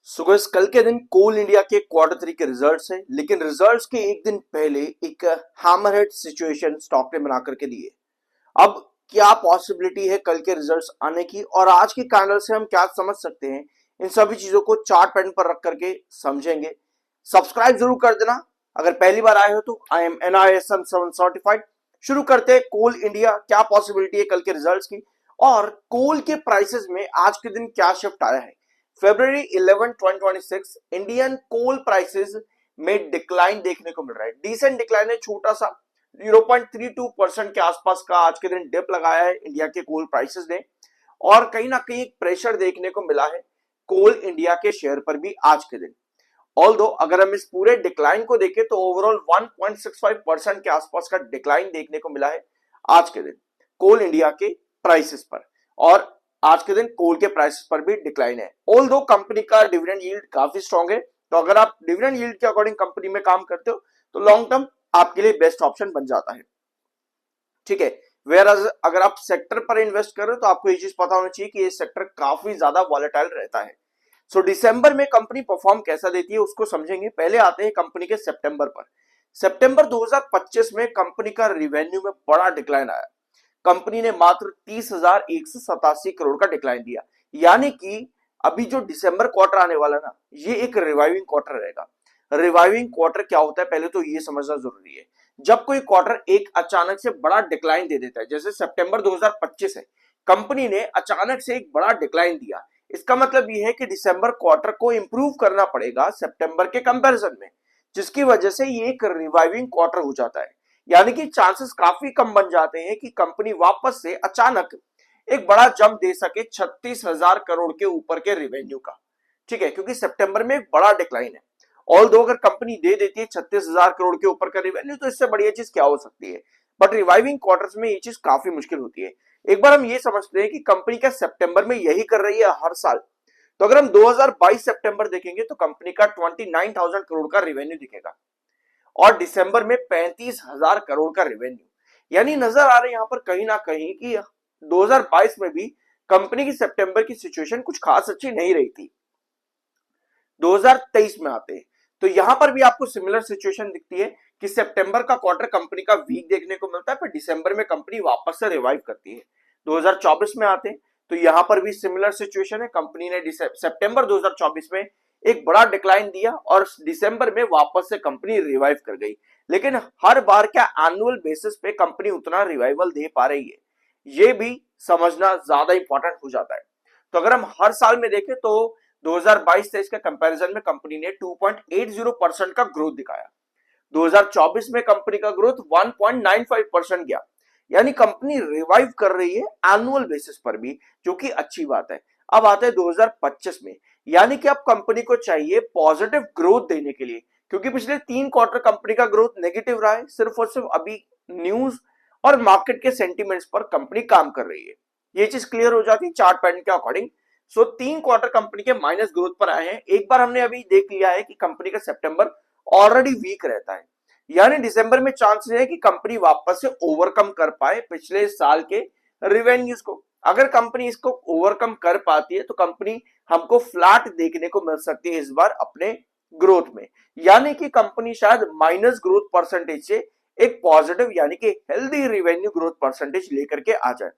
सुबह कल के दिन कोल इंडिया के क्वार्टर थ्री के रिजल्ट्स हैं, लेकिन रिजल्ट्स के एक दिन पहले एक हैमरहेड सिचुएशन स्टॉक ने बना करके दी है। अब क्या पॉसिबिलिटी है कल के रिजल्ट्स आने की और आज के कैंडल से हम क्या समझ सकते हैं, इन सभी चीजों को चार्ट पैटर्न पर रख करके समझेंगे। सब्सक्राइब जरूर कर देना अगर पहली बार आए हो तो। I am NISM 7 certified. शुरू करते हैं कोल इंडिया, क्या पॉसिबिलिटी है कल के रिजल्ट्स की और कोल के प्राइसेस में आज के दिन क्या शिफ्ट आया है। February 11, 2026 इंडियन कोल प्राइसेस में डिक्लाइन देखने को मिल रहा है। डिसेंट डिक्लाइन है, छोटा सा 0.32% के आसपास का आज के दिन डिप लगाया है इंडिया के कोल प्राइसेस ने और कहीं ना कहीं एक प्रेशर देखने को मिला है कोल इंडिया के शेयर पर भी आज के दिन। ऑल्दो अगर हम इस पूरे डिक्लाइन को देखें तो ओवरऑल 1.65% के आसपास का डिक्लाइन देखने को मिला है आज के दिन कोल इंडिया के प्राइसेस पर और आज के दिन कोल के प्राइसेस पर भी डिक्लाइन है। ऑल्दो कंपनी का डिविडेंड यील्ड काफी स्ट्रांग है, तो अगर आप डिविडेंड यील्ड के अकॉर्डिंग कंपनी में काम करते हो तो लॉन्ग टर्म आपके लिए बेस्ट ऑप्शन बन जाता है। ठीक है, वेयर अगर आप सेक्टर पर इन्वेस्ट कर रहे हो तो आपको ये चीज पता होना चाहिए कि ये सेक्टर काफी ज्यादा वॉलेटाइल रहता है। सो दिसंबर में कंपनी परफॉर्म कैसा देती है उसको समझेंगे। पहले आते हैं कंपनी के सितंबर पर। सितंबर 2025 में कंपनी का रिवेन्यू में बड़ा डिक्लाइन आया। कंपनी ने मात्र 30,187 करोड़ का डिक्लाइन दिया, यानी कि अभी जो दिसंबर क्वार्टर आने वाला ना, ये एक रिवाइविंग क्वार्टर रहेगा। रिवाइविंग क्वार्टर क्या होता है पहले तो ये समझना जरूरी है। जब कोई क्वार्टर एक अचानक से बड़ा डिक्लाइन दे देता है, जैसे सितंबर 2025 है, कंपनी ने अचानक से एक बड़ा डिक्लाइन दिया, इसका मतलब ये है कि दिसंबर क्वार्टर को इंप्रूव करना पड़ेगा सितंबर के कंपैरिजन में, जिसकी वजह से ये एक रिवाइविंग क्वार्टर हो जाता है। यानी कि चांसेस काफी कम बन जाते हैं कि कंपनी वापस से अचानक एक बड़ा जंप दे सके 36,000 करोड़ के ऊपर के रेवेन्यू का। ठीक है, क्योंकि सितंबर में एक बड़ा डिक्लाइन है। ऑल्दो अगर कंपनी दे देती है 36,000 करोड़ के ऊपर का रेवेन्यू तो इससे बढ़िया चीज क्या हो सकती है, बट रिवाइविंग क्वार्टर्स में ये चीज काफी मुश्किल होती है। एक बार हम ये समझते हैं कि कंपनी का सितंबर में यही कर रही है हर साल, तो अगर हम 2022 सितंबर देखेंगे तो कंपनी का 29,000 करोड़ का रेवेन्यू दिखेगा और दिसंबर में 35,000 करोड़ का रेवेन्यू। यानी नजर आ रहा है यहां पर कहीं ना कहीं कि 2022 में भी कंपनी की सितंबर की सिचुएशन कुछ खास अच्छी नहीं रही थी। 2023 में आते हैं तो यहां पर भी आपको सिमिलर सिचुएशन दिखती है कि सितंबर का क्वार्टर कंपनी का वीक देखने को मिलता है, पर दिसंबर में कंपनी वापस से रिवाइव करती है। 2024 में आते हैं तो यहां पर भी सिमिलर सिचुएशन है। कंपनी ने सितंबर 2024 में एक बड़ा डिक्लाइन दिया और दिसंबर में वापस से कंपनी रिवाइव कर गई, लेकिन हर बार क्या एनुअल बेसिस पे कंपनी उतना रिवाइवल दे पा रही है, ये भी समझना ज्यादा इंपॉर्टेंट हो जाता है। तो अगर हम हर साल में देखें तो 2022-23 के कंपैरिजन में कंपनी ने 2.80% का ग्रोथ दिखाया। 2024 में कंपनी का ग्रोथ 1.95% गया, यानी कंपनी रिवाइव कर रही है एनुअल बेसिस पर भी, जो कि अच्छी बात है। अब आते हैं 2025 में, यानी कि अब कंपनी को चाहिए पॉजिटिव ग्रोथ देने के लिए, क्योंकि पिछले 3 क्वार्टर कंपनी का ग्रोथ नेगेटिव रहा है। सिर्फ और सिर्फ अभी न्यूज और मार्केट के सेंटिमेंट्स पर कंपनी काम कर रही है, ये चीज क्लियर हो जाती है चार्ट पैटर्न के अकॉर्डिंग। सो 3 क्वार्टर कंपनी के माइनस ग्रोथ पर आए हैं। एक बार हमने अभी देख लिया है कि कंपनी का सितंबर ऑलरेडी वीक रहता है, यानी दिसंबर में चांसेस है कि कंपनी वापस से ओवरकम कर पाए पिछले साल के रिवेन्यूज को। अगर कंपनी इसको ओवरकम कर पाती है तो कंपनी हमको फ्लैट देखने को मिल सकती है इस बार अपने ग्रोथ में, यानी कि कंपनी शायद माइनस ग्रोथ परसेंटेज से एक पॉजिटिव यानी कि हेल्दी रिवेन्यू ग्रोथ परसेंटेज लेकर के आ जाए।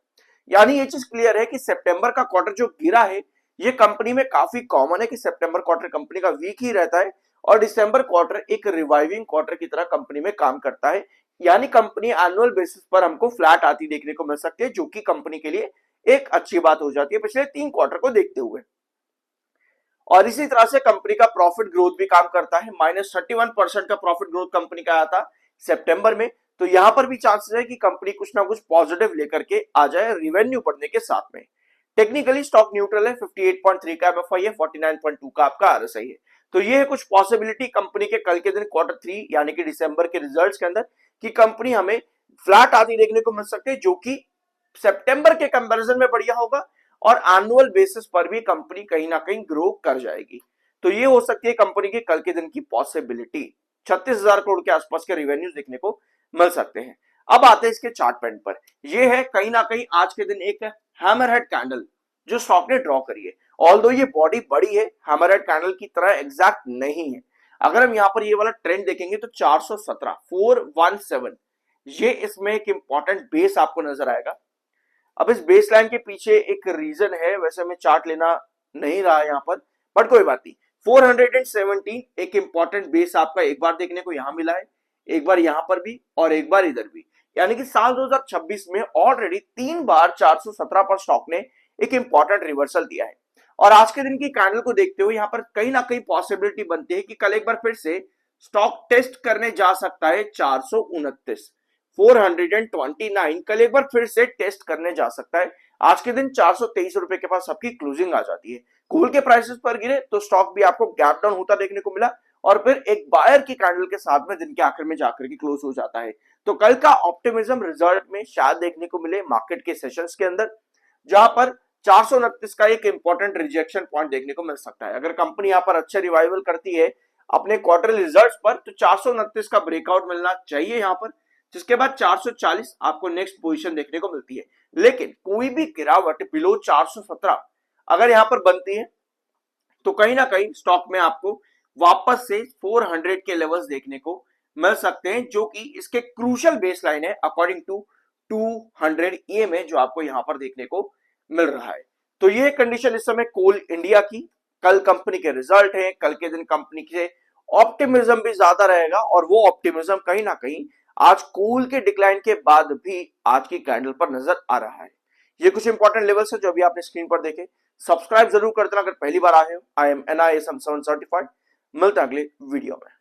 यानी ये चीज क्लियर है कि सितंबर का क्वार्टर जो गिरा है ये कंपनी में काफी कॉमन है कि सितंबर क्वार्टर कंपनी का वीक ही रहता है और दिसंबर क्वार्टर एक रिवाइविंग क्वार्टर की तरह कंपनी में काम करता है। यानी कंपनी एनुअल बेसिस पर हमको फ्लैट आती देखने को मिल सकती है, जो कि कंपनी के लिए एक अच्छी बात हो जाती है पिछले 3 क्वार्टर को देखते हुए। और इसी तरह से कंपनी का प्रॉफिट ग्रोथ भी काम करता है। -31% का प्रॉफिट ग्रोथ कंपनी का आया था सितंबर में, तो यहां पर भी चांसेस है कि कंपनी कुछ ना कुछ पॉजिटिव लेकर के आ जाए रिवेन्यू बढ़ने के साथ में। टेक्निकली स्टॉक न्यूट्रल है, 58.3 का एमएफआई है, 49.2 का आपका आरएसआई है। तो ये है कुछ पॉसिबिलिटी कंपनी के कल के दिन क्वार्टर 3 यानी कि दिसंबर के रिजल्ट्स के अंदर कि कंपनी हमें फ्लैट आती देखने को मिल सकती है, जो कि सितंबर के कंपैरिजन में बढ़िया होगा और एनुअल बेसिस पर भी कंपनी कहीं ना कहीं ग्रो कर जाएगी। तो ये हो सकती है कंपनी के कल के दिन की पॉसिबिलिटी। 36,000 करोड़ के आसपास के रेवेन्यूज देखने को मिल सकते हैं। अब आते हैं इसके चार्ट पैटर्न पर। ये है कहीं ना कहीं आज के दिन एक हैमरहेड कैंडल जो स्टॉक ने ड्रॉ करी है ऑल्दो ये बॉडी बड़ी है, हैमरहेड कैंडल की तरह एग्जैक्ट नहीं है। अगर हम यहाँ पर ये वाला ट्रेंड देखेंगे तो 417 417 ये इसमें एक इंपॉर्टेंट बेस आपको नजर आएगा। अब इस बेस लाइन के पीछे एक रीजन है, वैसे मैं चार्ट लेना नहीं रहा यहाँ पर, बट कोई बात नहीं। 417 एक इंपॉर्टेंट बेस आपका एक बार देखने को यहां मिला है, एक बार यहां पर भी और एक बार इधर भी, यानी कि साल 2026 में ऑलरेडी 3 बार 417 पर स्टॉक ने एक इंपॉर्टेंट रिवर्सल दिया है। और आज के दिन की कैंडल को देखते हुए यहाँ पर कहीं ना कहीं पॉसिबिलिटी बनती है कि कल एक बार फिर से स्टॉक टेस्ट करने जा सकता है 429 429 कल एक बार फिर से टेस्ट करने जा सकता है। आज के दिन 423 रुपए के पास सबकी क्लोजिंग आ जाती है। कोल के प्राइसेस पर गिरे तो स्टॉक भी आपको गैप डाउन होता देखने को मिला और फिर एक बायर की कैंडल के साथ में दिन के आखिर में जाकर के क्लोज हो जाता है। तो कल का ऑप्टिमिज्म रिजल्ट में शायद देखने को मिले मार्केट के सेशंस के अंदर, जहां पर 429 का एक इंपॉर्टेंट रिजेक्शन पॉइंट देखने को मिल सकता है। अगर कंपनी यहां पर अच्छा रिवाइवल करती है अपने क्वार्टरली रिजल्ट्स पर तो 429 का ब्रेकआउट मिलना चाहिए यहां पर, जिसके बाद 440 आपको नेक्स्ट पोजीशन देखने को मिलती है। लेकिन कोई भी गिरावट बिलो 417 अगर यहां पर बनती है तो कहीं ना कहीं स्टॉक में आपको वापस से 400 के लेवल्स देखने को मिल सकते हैं, जो कि इसके क्रूशियल बेस लाइन है अकॉर्डिंग टू 200 EMA जो आपको यहां पर देखने को मिल रहा है। तो ये कंडीशन इस समय कोल इंडिया की, कल कंपनी के रिजल्ट है, कल के दिन कंपनी के ऑप्टिमिज्म भी ज्यादा रहेगा और वो ऑप्टिमिज्म कहीं ना कहीं आज कोल के डिक्लाइन के बाद भी आज की कैंडल पर नजर आ रहा है। ये कुछ इंपॉर्टेंट लेवल्स है जो अभी आपने स्क्रीन पर देखे। सब्सक्राइब जरूर कर देना अगर पहली बार आए हो। I am NISM 7 certified. मिलते हैं अगले वीडियो में।